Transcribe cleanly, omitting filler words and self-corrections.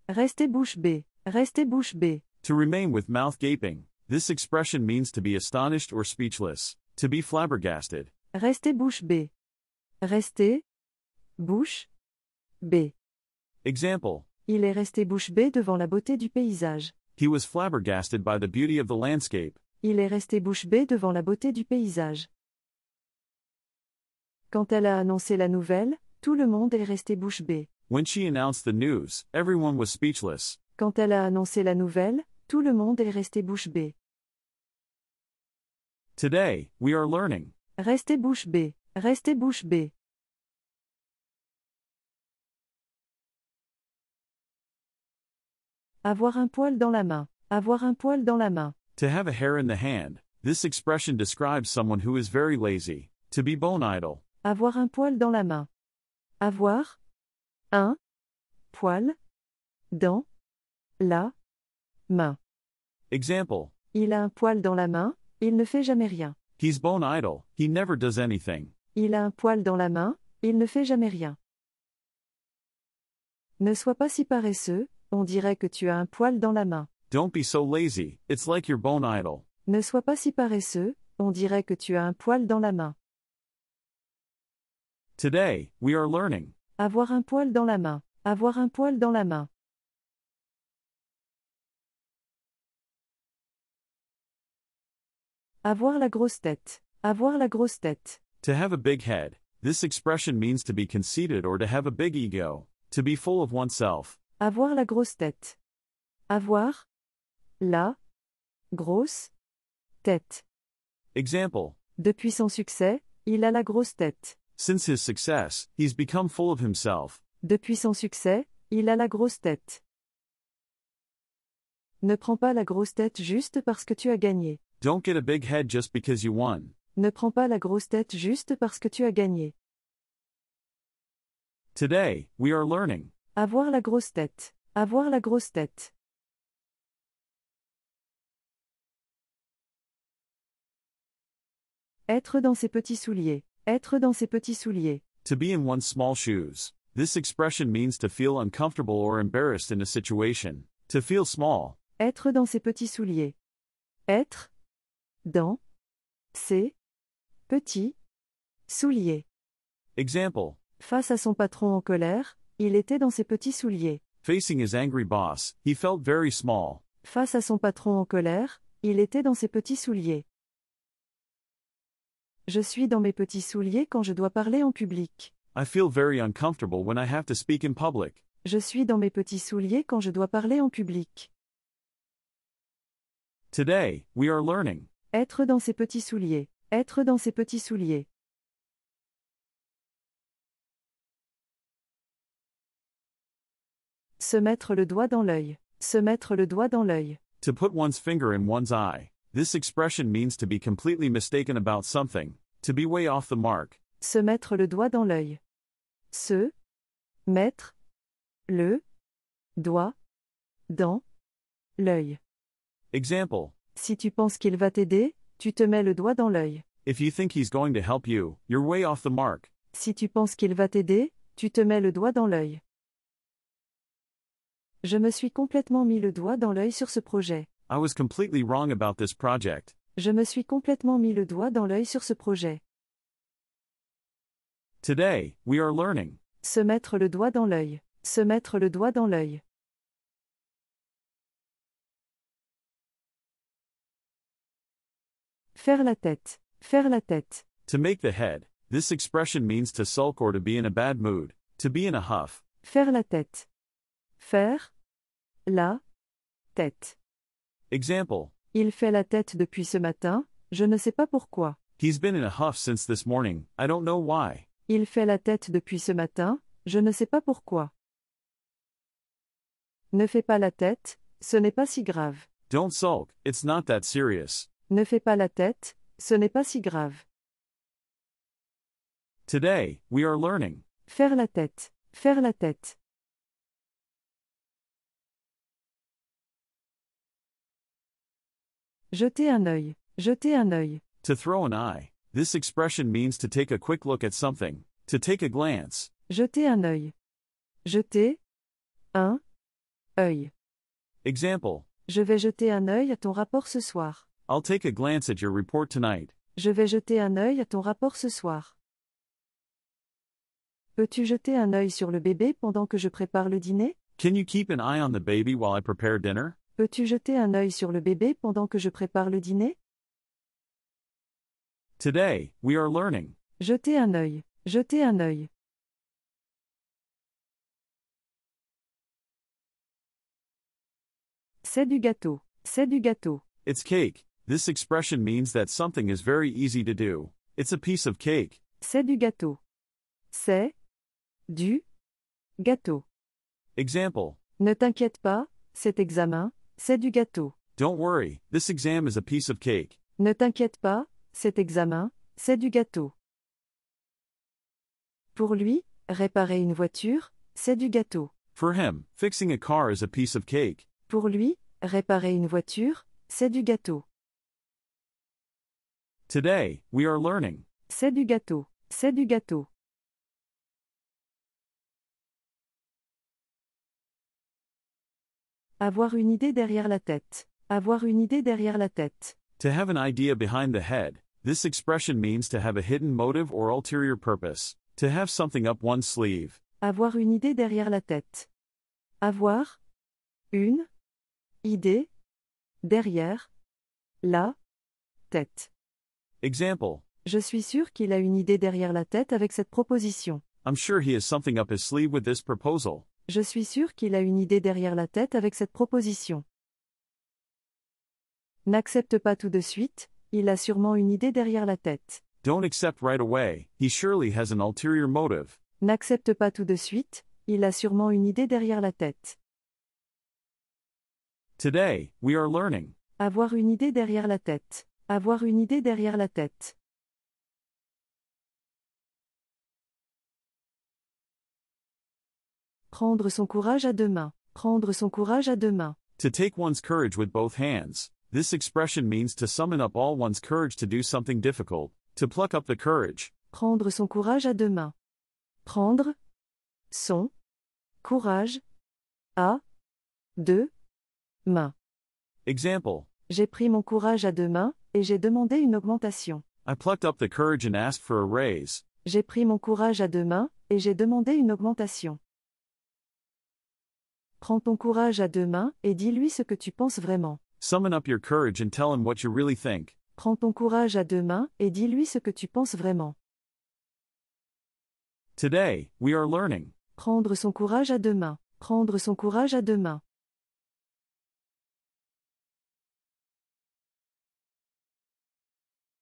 Rester bouche bée. Rester bouche bée. To remain with mouth gaping. This expression means to be astonished or speechless, to be flabbergasted. Rester bouche bée. Rester bouche bée. Example. Il est resté bouche bée devant la beauté du paysage. He was flabbergasted by the beauty of the landscape. Il est resté bouche bée devant la beauté du paysage. Quand elle a annoncé la nouvelle, tout le monde est resté bouche bée. When she announced the news, everyone was speechless. Quand elle a annoncé la nouvelle, tout le monde est resté bouche bée. Today, we are learning. Rester bouche bée. Rester bouche bée. Avoir un poil dans la main. Avoir un poil dans la main. To have a hair in the hand. This expression describes someone who is very lazy. To be bone idle. Avoir un poil dans la main. Avoir un poil dans la main. Example. Il a un poil dans la main, il ne fait jamais rien. He's bone idle, he never does anything. Il a un poil dans la main, il ne fait jamais rien. Ne sois pas si paresseux, on dirait que tu as un poil dans la main. Don't be so lazy, it's like you're bone idle. Ne sois pas si paresseux, on dirait que tu as un poil dans la main. Today, we are learning. Avoir un poil dans la main. Avoir un poil dans la main. Avoir la grosse tête. Avoir la grosse tête. To have a big head. This expression means to be conceited or to have a big ego. To be full of oneself. Avoir la grosse tête. Avoir la grosse tête. Example. Depuis son succès, il a la grosse tête. Since his success, he's become full of himself. Depuis son succès, il a la grosse tête. Ne prends pas la grosse tête juste parce que tu as gagné. Don't get a big head just because you won. Ne prends pas la grosse tête juste parce que tu as gagné. Today, we are learning. Avoir la grosse tête. Avoir la grosse tête. Être dans ses petits souliers. Être dans ses petits souliers. To be in one's small shoes. This expression means to feel uncomfortable or embarrassed in a situation. To feel small. Être dans ses petits souliers. Être dans ses petits souliers. Example. Face à son patron en colère, il était dans ses petits souliers. Facing his angry boss, he felt very small. Face à son patron en colère, il était dans ses petits souliers. Je suis dans mes petits souliers quand je dois parler en public. I feel very uncomfortable when I have to speak in public. Je suis dans mes petits souliers quand je dois parler en public. Today, we are learning. Être dans ses petits souliers. Être dans ses petits souliers. Se mettre le doigt dans l'œil. Se mettre le doigt dans l'œil. To put one's finger in one's eye. This expression means to be completely mistaken about something. To be way off the mark. Se mettre le doigt dans l'œil. Se mettre le doigt dans l'œil. Example. Si tu penses qu'il va t'aider, tu te mets le doigt dans l'œil. If you think he's going to help you, you're way off the mark. Si tu penses qu'il va t'aider, tu te mets le doigt dans l'œil. Je me suis complètement mis le doigt dans l'œil sur ce projet. I was completely wrong about this project. Je me suis complètement mis le doigt dans l'œil sur ce projet. Today, we are learning. Se mettre le doigt dans l'œil. Se mettre le doigt dans l'œil. Faire la tête. Faire la tête. To make the head. This expression means to sulk or to be in a bad mood. To be in a huff. Faire la tête. Faire la tête. Example. Il fait la tête depuis ce matin, je ne sais pas pourquoi. He's been in a huff since this morning, I don't know why. Il fait la tête depuis ce matin, je ne sais pas pourquoi. Ne fais pas la tête, ce n'est pas si grave. Don't sulk, it's not that serious. Ne fais pas la tête, ce n'est pas si grave. Today, we are learning. Faire la tête. Faire la tête. Jeter un œil. Jeter un œil. To throw an eye. This expression means to take a quick look at something. To take a glance. Jeter un œil. Jeter un œil. Example. Je vais jeter un œil à ton rapport ce soir. I'll take a glance at your report tonight. Je vais jeter un œil à ton rapport ce soir. Peux-tu jeter un œil sur le bébé pendant que je prépare le dîner? Can you keep an eye on the baby while I prepare dinner? Peux-tu jeter un œil sur le bébé pendant que je prépare le dîner? Today, we are learning. Jeter un œil. Jeter un œil. C'est du gâteau. C'est du gâteau. It's cake. This expression means that something is very easy to do. It's a piece of cake. C'est du gâteau. C'est du gâteau. Example. Ne t'inquiète pas, cet examen, c'est du gâteau. Don't worry, this exam is a piece of cake. Ne t'inquiète pas, cet examen, c'est du gâteau. Pour lui, réparer une voiture, c'est du gâteau. For him, fixing a car is a piece of cake. Pour lui, réparer une voiture, c'est du gâteau. Today, we are learning. C'est du gâteau. C'est du gâteau. Avoir une idée derrière la tête. Avoir une idée derrière la tête. To have an idea behind the head. This expression means to have a hidden motive or ulterior purpose. To have something up one's sleeve. Avoir une idée derrière la tête. Avoir une idée derrière la tête. Example. Je suis sûr qu'il a une idée derrière la tête avec cette proposition. I'm sure he has something up his sleeve with this proposal. Je suis sûr qu'il a une idée derrière la tête avec cette proposition. N'accepte pas tout de suite, il a sûrement une idée derrière la tête. Don't accept right away, he surely has an ulterior motive. N'accepte pas tout de suite, il a sûrement une idée derrière la tête. Today, we are learning. Avoir une idée derrière la tête. Avoir une idée derrière la tête. Prendre son courage à deux mains. Prendre son courage à deux mains. To take one's courage with both hands. This expression means to summon up all one's courage to do something difficult. To pluck up the courage. Prendre son courage à deux mains. Prendre son courage à deux mains. Example. J'ai pris mon courage à deux mains, et j'ai demandé une augmentation. I plucked up the courage and asked for a raise. J'ai pris mon courage à deux mains, et j'ai demandé une augmentation. Prends ton courage à deux mains, et dis-lui ce que tu penses vraiment. Summon up your courage and tell him what you really think. Prends ton courage à deux mains, et dis-lui ce que tu penses vraiment. Today, we are learning. Prendre son courage à deux mains. Prendre son courage à deux mains.